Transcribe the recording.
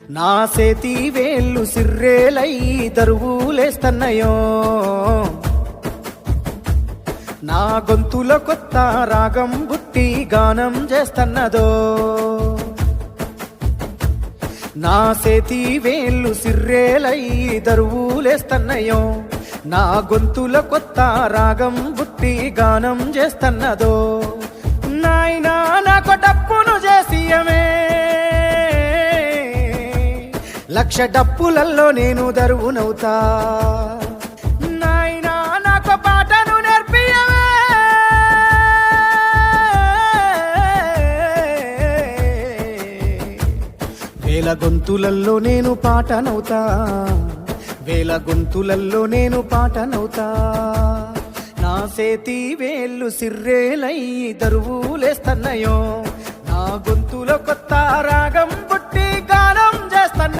నా సేతి వేళ్ళు సిర్రేలై దరువులేస్తన్నయో, నా గొంతుల కొత్త రాగం బుట్టి గానం చేస్తన్నదో. నా సేతి వేళ్ళు సిర్రేలై దరువులేస్తన్నయో, నా గొంతుల కొత్త రాగం బుట్టి గానం చేస్తన్నదో. నాయనా నాకు డప్పును చేసియమే, లక్ష డప్పులల్లో నేను దరువునవుతా. నాయనా నాకు పాటను నేర్పియమే, వేల గొంతులల్లో నేను పాటనవుతా, వేల గొంతులల్లో నేను పాటనవుతా. నా సేతి వేళ్ళు సిర్రేలై దరువులేస్తన్నయో, నా గొంతులో కొత్త రాగం